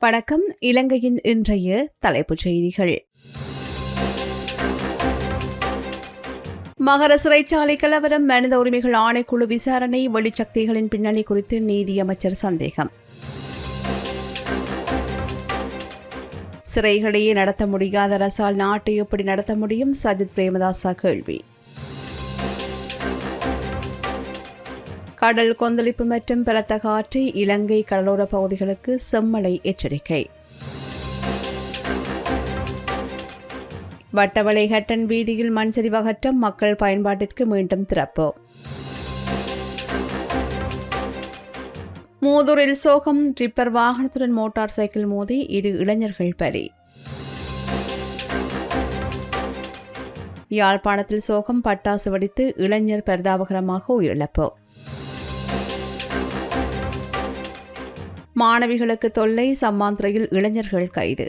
வணக்கம். இலங்கையின் இன்றைய தலைப்புச் செய்திகள். மகர சிறைச்சாலை கலவரம், மனித உரிமைகள் ஆணைக்குழு விசாரணை, வெளிச்சக்திகளின் பின்னணி குறித்து நீதியமைச்சர் சந்தேகம். சிறைகளையே நடத்த முடியாத அரசால் நாட்டை எப்படி நடத்த முடியும்? சஜித் பிரேமதாசா கேள்வி. கடல் கொந்தளிப்பு மற்றும் பலத்த காற்று, இலங்கை கடலோர பகுதிகளுக்கு செம்மழை எச்சரிக்கை. வட்டவளை ஹட்டன் வீதியில் மண் சரிவு அகற்றம், மக்கள் பயன்பாட்டிற்கு மீண்டும் திறப்பு. மூதூரில் சோகம், டிப்பர் வாகனத்துடன் மோட்டார் சைக்கிள் மோதி 2 இளைஞர்கள் பலி. யாழ்ப்பாணத்தில் சோகம், பட்டாசு வெடித்து இளைஞர் பரிதாபகரமாக உயிரிழப்பு. மாணவிகளுக்கு தொல்லை, சம்மாந்துறையில் இளைஞர்கள் கைது.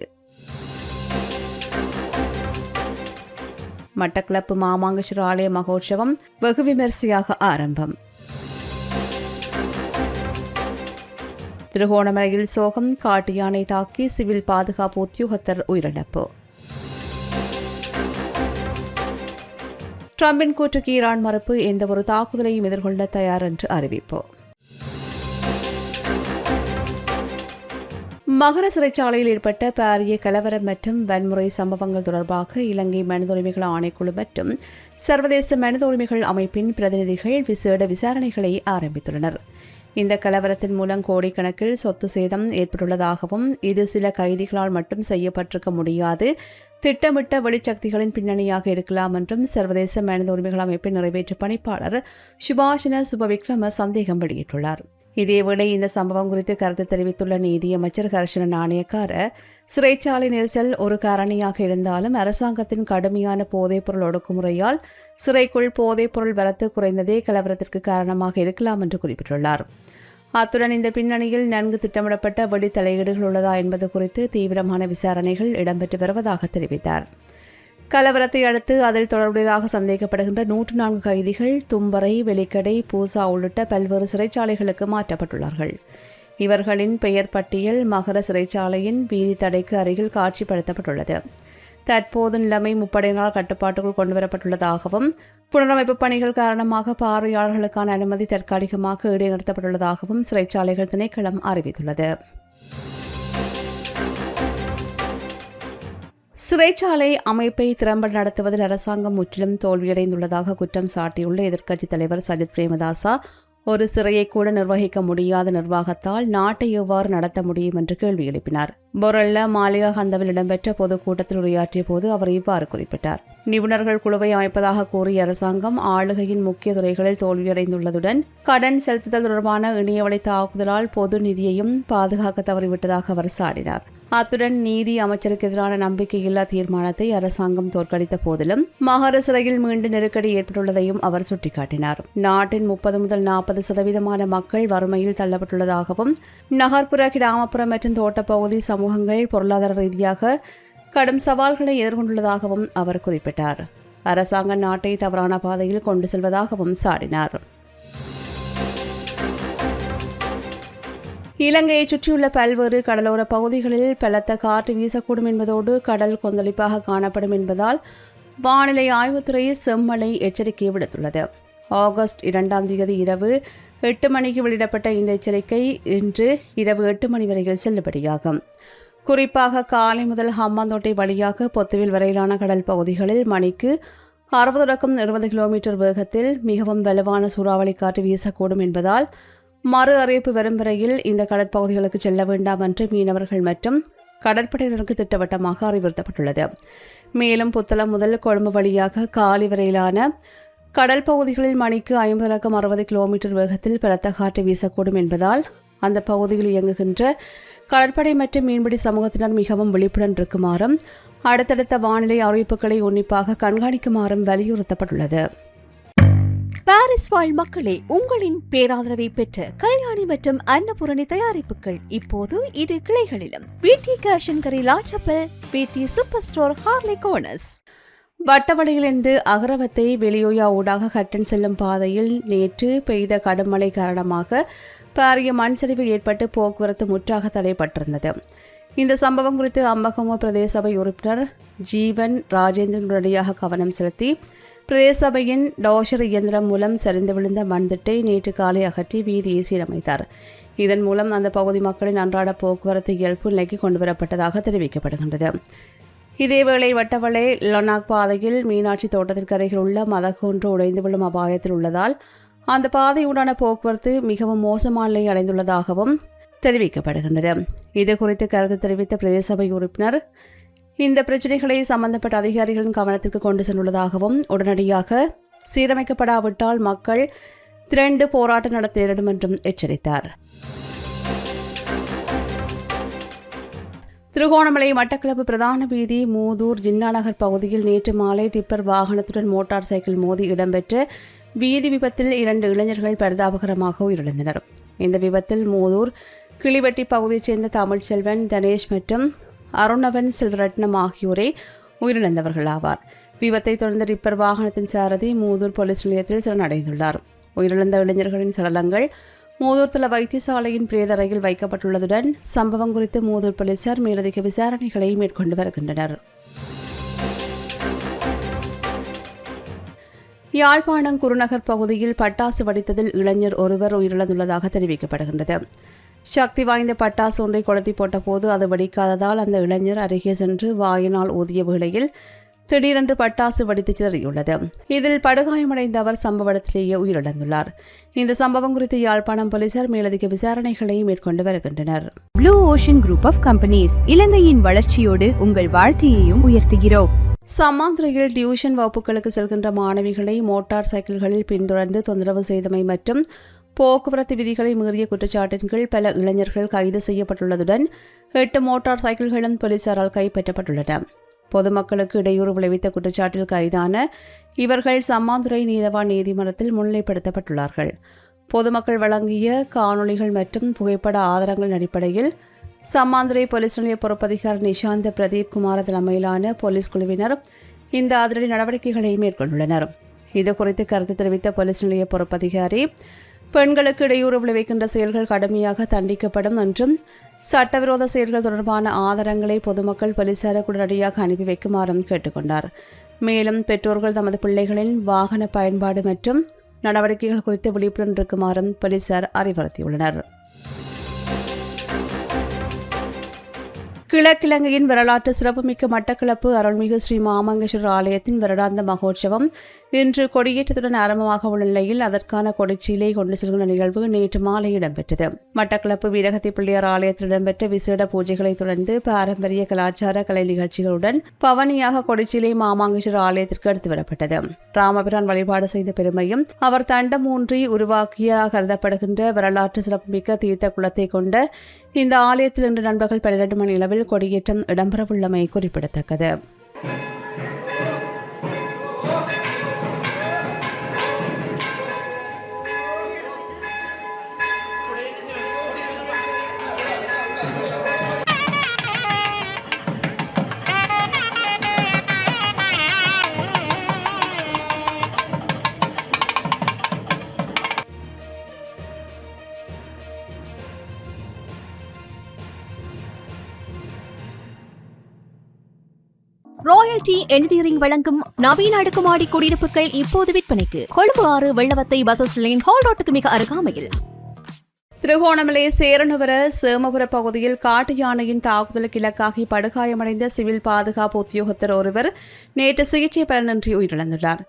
மட்டக்களப்பு மாமாங்கேஸ்வரர் ஆலய மகோற்சவம் வெகு விமரிசையாக ஆரம்பம். திருகோணமலையில் சோகம், காட்டு யானை தாக்கி சிவில் பாதுகாப்பு உத்தியோகத்தர் உயிரிழப்பு. டிரம்பின் கூற்றுக்கு ஈரான் மறுப்பு, எந்தவொரு தாக்குதலையும் எதிர்கொள்ள தயார் என்று அறிவிப்பு. மகர சிறைச்சாலையில் ஏற்பட்ட பாரிய கலவரம் மற்றும் வன்முறை சம்பவங்கள் தொடர்பாக இலங்கை மனித உரிமைகள் ஆணைக்குழு மற்றும் சர்வதேச மனித உரிமைகள் அமைப்பின் பிரதிநிதிகள் விசேட விசாரணைகளை ஆரம்பித்துள்ளனர். இந்த கலவரத்தின் மூலம் கோடிக்கணக்கில் சொத்து சேதம் ஏற்பட்டுள்ளதாகவும் இது சில கைதிகளால் மட்டும் செய்யப்பட்டிருக்க முடியாது, திட்டமிட்ட வெளிச்சக்திகளின் பின்னணியாக இருக்கலாம் என்றும் சர்வதேச மனித உரிமைகள் அமைப்பின் நிறைவேற்று பணிப்பாளர் சுபாஷின சுபவிக்ரம சந்தேகம் வெளியிட்டுள்ளார். இதேவேளை இந்த சம்பவம் குறித்து கருத்து தெரிவித்துள்ள நீதியமைச்சர் ஹர்ஷன நாணயக்கார, சிறைச்சாலை நெரிசல் ஒரு காரணியாக இருந்தாலும் அரசாங்கத்தின் கடுமையான போதைப்பொருள் ஒடுக்குமுறையால் சிறைக்குள் போதைப்பொருள் வரத்து குறைந்ததே கலவரத்திற்கு காரணமாக இருக்கலாம் என்று குறிப்பிட்டுள்ளார். அத்துடன் இந்த பின்னணியில் நன்கு திட்டமிடப்பட்ட வெளி தலையீடுகள் உள்ளதா என்பது குறித்து தீவிரமான விசாரணைகள் இடம்பெற்று வருவதாக தெரிவித்தார். கலவரத்தை அடுத்து அதில் தொடர்புடையதாக சந்தேகப்படுகின்ற 104 கைதிகள் தும்பரை, வெலிக்கடை, பூசா உள்ளிட்ட பல்வேறு சிறைச்சாலைகளுக்கு மாற்றப்பட்டுள்ளார்கள். இவர்களின் பெயர் பட்டியல் மகர சிறைச்சாலையின் வீதி தடைக்கு அருகில் காட்சிப்படுத்தப்பட்டுள்ளது. தற்போது நிலைமை முப்படையினால் கட்டுப்பாட்டுக்குள் கொண்டுவரப்பட்டுள்ளதாகவும் புனரமைப்பு பணிகள் காரணமாக பார்வையாளர்களுக்கான அனுமதி தற்காலிகமாக இடைநிறுத்தப்பட்டுள்ளதாகவும் சிறைச்சாலைகள் திணைக்களம் அறிவித்துள்ளது. சிறைச்சாலை அமைப்பை திறம்பட நடத்துவதில் அரசாங்கம் முற்றிலும் தோல்வியடைந்துள்ளதாக குற்றம் சாட்டியுள்ள எதிர்க்கட்சித் தலைவர் சஜித் பிரேமதாசா, ஒரு சிறையை கூட நிர்வகிக்க முடியாத நிர்வாகத்தால் நாட்டை எவ்வாறு நடத்த முடியும் என்று கேள்வி எழுப்பினார். பொரல்ல மாலிகாகந்தவில் இடம்பெற்ற பொதுக்கூட்டத்தில் உரையாற்றிய போது அவர் இவ்வாறு குறிப்பிட்டார். நிபுணர்கள் குழுவை அமைப்பதாக கூறிய அரசாங்கம் ஆளுகையின் முக்கிய துறைகளில் தோல்வியடைந்துள்ளதுடன் கடன் செலுத்துதல் தொடர்பான இணையவழி தாக்குதலால் பொது நிதியையும் பாதுகாக்க தவறிவிட்டதாக அவர் சாடினார். அத்துடன் நீதி அமைச்சருக்கு எதிரான நம்பிக்கையில்லா தீர்மானத்தை அரசாங்கம் தோற்கடித்த போதிலும் மகர சிறையில் மீண்டும் நெருக்கடி ஏற்பட்டுள்ளதையும் அவர் சுட்டிக்காட்டினார். நாட்டின் 30 முதல் 40% மக்கள் வறுமையில் தள்ளப்பட்டுள்ளதாகவும் நகர்ப்புற, கிராமப்புற மற்றும் தோட்டப்பகுதி சமூகங்கள் பொருளாதார ரீதியாக கடும் சவால்களை எதிர்கொண்டுள்ளதாகவும் அவர் குறிப்பிட்டார். அரசாங்கம் நாட்டை தவறான பாதையில் கொண்டு செல்வதாகவும் சாடினார். இலங்கையை சுற்றியுள்ள பல்வேறு கடலோர பகுதிகளில் பலத்த காற்று வீசக்கூடும் என்பதோடு கடல் கொந்தளிப்பாக காணப்படும் என்பதால் வானிலை ஆய்வுத்துறை செம்மழை எச்சரிக்கை விடுத்துள்ளது. ஆகஸ்ட் 2 இரவு 8 மணிக்கு வெளியிடப்பட்ட இந்த எச்சரிக்கை இன்று இரவு 8 மணி வரையில் செல்லுபடியாகும். குறிப்பாக காலை முதல் ஹம்பாந்தோட்டை வழியாக பொத்துவில் வரையிலான கடல் பகுதிகளில் மணிக்கு 60 தொடக்கம் 70 கிலோமீட்டர் வேகத்தில் மிகவும் வலுவான சூறாவளி காற்று வீசக்கூடும் என்பதால் மறு அறிவிப்பு வரும் வரையில் இந்த கடற்பகுதிகளுக்கு செல்ல வேண்டாம் என்று மீனவர்கள் மற்றும் கடற்படையினருக்கு திட்டவட்டமாக அறிவுறுத்தப்பட்டுள்ளது. மேலும் புத்தளம் முதல் கொழும்பு வழியாக காலி வரையிலான கடல் பகுதிகளில் மணிக்கு 50 தொடக்கம் 60 கிலோமீட்டர் வேகத்தில் பலத்த காற்று வீசக்கூடும் என்பதால் அந்த பகுதியில் இயங்குகின்ற கடற்படை மற்றும் மீன்பிடி சமூகத்தினர் மிகவும் விழிப்புடன் இருக்குமாறும் அடுத்தடுத்த வானிலை அறிவிப்புகளை உன்னிப்பாக கண்காணிக்குமாறும் வலியுறுத்தப்பட்டுள்ளது. பாரிஸ் வாழ் மக்களே, உங்களின் பேராதரவை பெற்ற கல்யாணி மற்றும் அன்னபூரணி தயாரிப்புகள் இப்போது 2 கிளைகளிலும். பிடி கேஷ் அண்ட் கரி லாச்சப்பல், பிடி super store, Harley cones. வட்டவளையிலிருந்து அகரவத்தை Weliyoya ஊடாக ஹட்டன் செல்லும் பாதையில் நேற்று பெய்த கடும் மழை காரணமாக பாரிய மண் சரிவு ஏற்பட்டு போக்குவரத்து முற்றாக தடைப்பட்டிருந்தது. இந்த சம்பவம் குறித்து அம்பகம பிரதேச சபை உறுப்பினர் ஜீவன் ராஜேந்திரன் உடனடியாக கவனம் செலுத்தி பிரதேச சபையின் டோஷர் இயந்திரம் மூலம் சரிந்து விழுந்த மண்திட்டை நேற்று காலை அகற்றி வீதியை சீரமைத்தார். இதன் மூலம் அந்த பகுதி மக்களின் அன்றாட போக்குவரத்து இயல்பு நிலைக்கு கொண்டுவரப்பட்டதாக தெரிவிக்கப்படுகின்றது. இதேவேளை வட்டவளை லொனாக் பாதையில் மீனாட்சி தோட்டத்திற்கு அருகில் உள்ள மதகொன்று உடைந்து விழும் அபாயத்தில் உள்ளதால் அந்த பாதையுடான போக்குவரத்து மிகவும் மோசமான நிலை அடைந்துள்ளதாகவும் தெரிவிக்கப்படுகின்றது. இதுகுறித்து கருத்து தெரிவித்த பிரதேச சபை உறுப்பினர் இந்த பிரச்சினைகளை சம்பந்தப்பட்ட அதிகாரிகளின் கவனத்திற்கு கொண்டு சென்றுள்ளதாகவும் உடனடியாக சீரமைக்கப்படாவிட்டால் மக்கள் திரண்டு போராட்டம் நடத்த நேரிடும் என்றும் எச்சரித்தார். திருகோணமலை மட்டக்களப்பு பிரதான வீதி மூதூர் ஜின்னாநகர் பகுதியில் நேற்று மாலை டிப்பர் வாகனத்துடன் மோட்டார் சைக்கிள் மோதி இடம்பெற்ற வீதி விபத்தில் 2 இளைஞர்கள் பரிதாபகரமாக உயிரிழந்தனர். இந்த விபத்தில் மூதூர் கிளிவெட்டி பகுதியைச் சேர்ந்த தமிழ்ச்செல்வன், தனேஷ் மற்றும் அருணவன் செல்வரட்னம் ஆகியோரை உயிரிழந்தவர்கள் ஆவார். விபத்தை தொடர்ந்த டிப்பர் வாகனத்தின் சாரதி மூதூர் போலீஸ் நிலையத்தில் சரணடைந்துள்ளார். உயிரிழந்த இளைஞர்களின் சடலங்கள் மூதூர் தள வைத்தியசாலையின் பிரேதரையில் வைக்கப்பட்டுள்ளதுடன் சம்பவம் குறித்து மூதூர் போலீசார் மேலதிக விசாரணைகளை மேற்கொண்டு வருகின்றனர். யாழ்ப்பாணம் குருநகர் பகுதியில் பட்டாசு வெடித்ததில் இளைஞர் ஒருவர் உயிரிழந்துள்ளதாக தெரிவிக்கப்படுகின்றது. சக்தி வாய்ந்த பட்டாசு ஒன்றை கொளுத்தி போட்ட போது அது வெடிக்காததால் அந்த இளைஞர் அருகே சென்று வாயினால் ஊதிய வேளையில் திடீரென்று பட்டாசு வெடித்து சிதறியுள்ளது. இதில் படுகாயமடைந்த அவர் சம்பவ இடத்திலேயே உயிரிழந்துள்ளார். இந்த சம்பவம் குறித்து யாழ்ப்பாணம் போலீசார் மேலதிக விசாரணைகளை மேற்கொண்டு வருகின்றனர். Blue ocean group of companies இலங்கையின் வளர்ச்சியோடு உங்கள் வாழ்க்கையையும் உயர்த்துகிறோம். சம்மாந்துறையில் டியூஷன் வகுப்புகளுக்கு செல்கின்ற மாணவிகளை மோட்டார் சைக்கிள்களில் பின்தொடர்ந்து தொந்தரவு செய்தமை மற்றும் போக்குவரத்து விதிகளை மீறிய குற்றச்சாட்டின் கீழ் பல இளைஞர்கள் கைது செய்யப்பட்டுள்ளதுடன் 8 மோட்டார் சைக்கிள்களும் போலீசாரால் கைப்பற்றப்பட்டுள்ளன. பொதுமக்களுக்கு இடையூறு விளைவித்த குற்றச்சாட்டில் கைதான இவர்கள் சம்மாந்துறை நீதவான் நீதிமன்றத்தில் முன்னிலைப்படுத்தப்பட்டுள்ளார்கள். பொதுமக்கள் வழங்கிய காணொளிகள் மற்றும் புகைப்பட ஆதாரங்களின் அடிப்படையில் சம்மாந்துறை போலீஸ் நிலைய பொறுப்பதிகாரி நிஷாந்த பிரதீப் குமார் தலைமையிலான போலீஸ் குழுவினர் இந்த அதிரடி நடவடிக்கைகளை மேற்கொண்டுள்ளனர். இதுகுறித்து கருத்து தெரிவித்த போலீஸ் நிலைய பொறுப்பதிகாரி, பெண்களுக்கு இடையூறு விளைவிக்கின்ற செயல்கள் கடுமையாக தண்டிக்கப்படும் என்றும் சட்டவிரோத செயல்கள் தொடர்பான ஆதாரங்களை பொதுமக்கள் போலீசாருக்கு உடனடியாக அனுப்பி வைக்குமாறும் கேட்டுக்கொண்டார். மேலும் பெற்றோர்கள் தமது பிள்ளைகளின் வாகன பயன்பாடு மற்றும் நடவடிக்கைகள் குறித்து விழிப்புடன் இருக்குமாறும் போலீசார் அறிவுறுத்தியுள்ளனர். கிழக்கிழங்கையின் வரலாற்று சிறப்புமிக்க மட்டக்களப்பு அருள்மிகு ஸ்ரீ மாமங்கேஸ்வரர் ஆலயத்தின் வருடாந்த மகோற்சவம் இன்று கொடியேற்றத்துடன் ஆரம்பமாக உள்ள நிலையில் அதற்கான கொடிச்சீலை கொண்டு செல்கின்ற நிகழ்வு நேற்று மாலை இடம்பெற்றது. மட்டக்களப்பு வீரகத்தி பிள்ளையார் ஆலயத்தில் இடம்பெற்ற விசேட பூஜைகளை தொடர்ந்து பாரம்பரிய கலாச்சார கலை நிகழ்ச்சிகளுடன் பவனியாக கொடிச்சீலை மாமங்கேஸ்வரர் ஆலயத்திற்கு எடுத்து வரப்பட்டது. ராமபிரான் வழிபாடு செய்த பெருமையும் அவர் தண்டமூன்றி உருவாக்கிய கருதப்படுகின்ற வரலாற்று சிறப்புமிக்க தீர்த்த குளத்தை கொண்ட இந்த ஆலயத்தில் இன்று நண்பர்கள் 12 மணி அளவில் கொடியேற்றம் இடம்பெறவுள்ளமை குறிப்பிடத்தக்கது. ராயல்டி என்ஜினியரிங் வழங்கும் நவீன அடுக்குமாடி குடியிருப்புகள் இப்போது விற்பனைக்கு. Colombo 6 Wellawatte bus line hall ரோட்டுக்கு மிக அருகாமையில். திருகோணமலை சேரனுவர சேமபுர பகுதியில் காட்டு யானையின் தாக்குதலுக்கு இலக்காகி படுகாயமடைந்த சிவில் பாதுகாப்பு உத்தியோகத்தர் ஒருவர் நேற்று சிகிச்சை பலனின்றி உயிரிழந்துள்ளார்.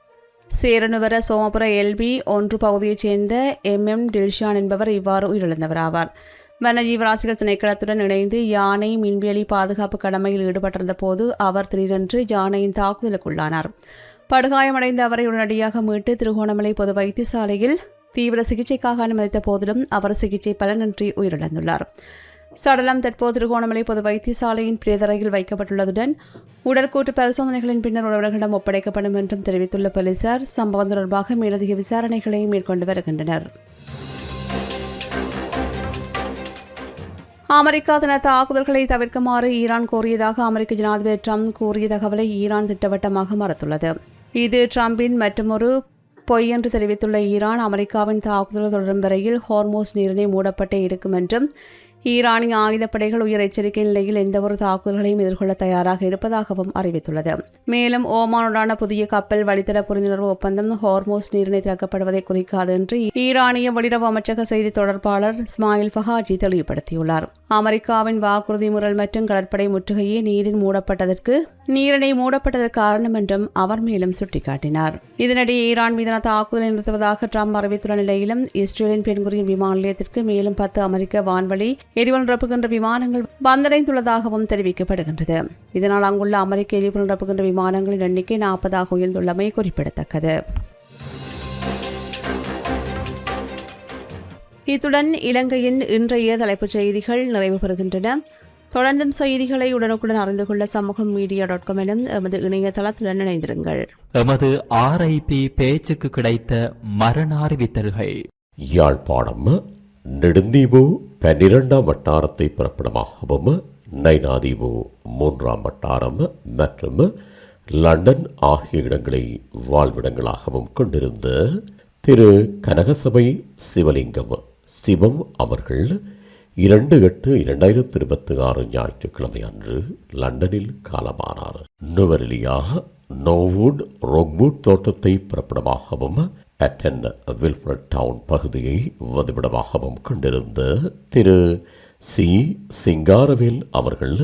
சேரனுவர சோமபுர LB 1 பகுதியைச் சேர்ந்த MM டில்ஷான் என்பவர் இவ்வாறு உயிரிழந்தவர் ஆவார். வனஜீவராசிகள் திணைக்களத்துடன் இணைந்து யானை மின்வேலி பாதுகாப்பு கடமையில் ஈடுபட்டிருந்த போது அவர் திடீரென்று யானையின் தாக்குதலுக்குள்ளானார். படுகாயமடைந்த அவரை உடனடியாக மீட்டு திருகோணமலை பொது வைத்தியசாலையில் தீவிர சிகிச்சைக்காக அனுமதித்த போதிலும் அவர் சிகிச்சை பலனின்றி உயிரிழந்துள்ளார். சடலம் தற்போது திருகோணமலை பொது வைத்தியசாலையின் பிரேதரையில் வைக்கப்பட்டுள்ளதுடன் உடற்கூற்று பரிசோதனைகளின் பின்னர் உறவினர்களிடம் ஒப்படைக்கப்படும் என்றும் தெரிவித்துள்ள போலீசார் சம்பவம் தொடர்பாக மேலதிக விசாரணைகளை மேற்கொண்டு வருகின்றனர். அமெரிக்கா தன தாக்குதல்களை தவிர்க்குமாறு ஈரான் கோரியதாக அமெரிக்க ஜனாதிபதி ட்ரம்ப் கூறிய தகவலை ஈரான் திட்டவட்டமாக மறுத்துள்ளது. இது ட்ரம்பின் மற்றொரு பொய் என்று தெரிவித்துள்ள ஈரான், அமெரிக்காவின் தாக்குதல் தொடரும் வரையில் ஹோர்மோஸ் நீரிணை மூடப்பட்டே இருக்கும் என்றும் ஈரானிய ஆயுதப்படைகள் உயர் எச்சரிக்கை நிலையில் எந்தவொரு தாக்குதல்களையும் எதிர்கொள்ள தயாராக இருப்பதாகவும் அறிவித்துள்ளது. மேலும் ஓமானுடான புதிய கப்பல் வழித்தட புரிந்துணர்வு ஒப்பந்தம் ஹார்மோஸ் நீரிணை திறக்கப்படுவதை குறிக்காது என்று ஈரானிய வெளியுறவு அமைச்சக செய்தி தொடர்பாளர் இஸ்மாயில் ஃபஹாஜி தெளிவுபடுத்தியுள்ளார். அமெரிக்காவின் வாக்குறுதி முறல் மற்றும் கடற்படை முற்றுகையே நீரிணை மூடப்பட்டதற்கு காரணம் என்றும் அவர் மேலும் சுட்டிக்காட்டினார். இதனிடையே ஈரான் மீதான தாக்குதலை நிறுத்துவதாக ட்ரம்ப் அறிவித்துள்ள நிலையிலும் இஸ்ரேலின் பென்குரியன் விமான நிலையத்திற்கு மேலும் 10 அமெரிக்க வான்வழி எரிபொருள் நிரப்புகின்ற விமானங்கள் வந்தடைந்துள்ளதாகவும் தெரிவிக்கப்படுகின்றது. இதனால் அங்குள்ள அமெரிக்க எரிபொருள் நிரப்புகின்ற விமானங்களின் எண்ணிக்கை 40 உயர்ந்துள்ளமை குறிப்பிடத்தக்கது. இத்துடன் இலங்கையின் இன்றைய தலைப்புச் செய்திகள் நிறைவு பெறுகின்றன. தொடர்ந்தும் செய்திகளை உடனுக்குடன் அறிந்து கொள்ள சமூகமீடியா.com எனும் எமது இணையதளத்துடன் இணைந்திருங்கள். எமது RIP பேச்சுக்கு கிடைத்த மரண அறிவித்தல்கள். யாழ்ப்பாணம் நெடுந்தீவு 12ஆம் வட்டாரத்தை பிறப்பிடமாகவும் நைனாதீவு 3ஆம் வட்டாரம் மற்றும் லண்டன் ஆகிய இடங்களை வாழ்விடங்களாகவும் கொண்டிருந்த திரு கனகசபை சிவலிங்கம் சிவம் அவர்கள் 2/8/2026 ஞாயிற்றுக்கிழமை அன்று லண்டனில் காலமானார். நுவரெலியா நோவுட் ரோக்வுட் தோட்டத்தை பிறப்பிடமாகவும் அட்டன் வில்ஃப்ரட் டவுன் பகுதியை வதிவிடமாகவும் கொண்டிருந்த திரு சி சிங்காரவேல் அவர்கள்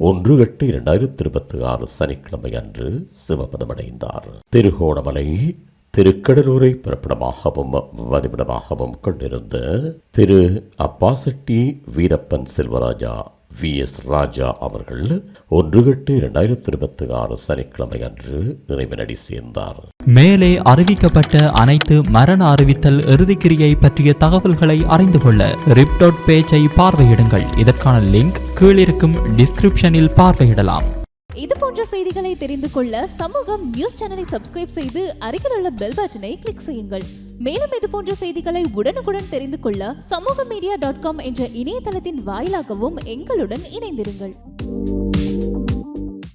1/8/2026 சனிக்கிழமை அன்று சிவபதமடைந்தார். திருகோணமலை திருக்கடலூரை பிறப்பிடமாகவும் வதிவிடமாகவும் கொண்டிருந்த திரு அப்பாசெட்டி வீரப்பன் செல்வராஜா VS ராஜா அவர்கள் 1/8/2026 சனிக்கிழமை அன்று இறைவனடி சேர்ந்தார். மேலே அறிவிக்கப்பட்ட அனைத்து மரண அறிவித்தல் இறுதிக்கிரியை பற்றிய தகவல்களை அறிந்து கொள்ள ரிப் பேஜை பார்வையிடுங்கள். இதற்கான லிங்க் கீழிருக்கும் டிஸ்கிரிப்ஷனில் பார்வையிடலாம். இது போன்ற செய்திகளை தெரிந்து கொள்ள சமூகம் நியூஸ் சேனலை சப்ஸ்கிரைப் செய்து அருகில் உள்ள பெல் பட்டனை கிளிக் செய்யுங்கள். மேலும் இது போன்ற செய்திகளை உடனுக்குடன் தெரிந்து கொள்ள சமூகமீடியா.com என்ற இணையதளத்தின் வாயிலாகவும் எங்களுடன் இணைந்திருங்கள்.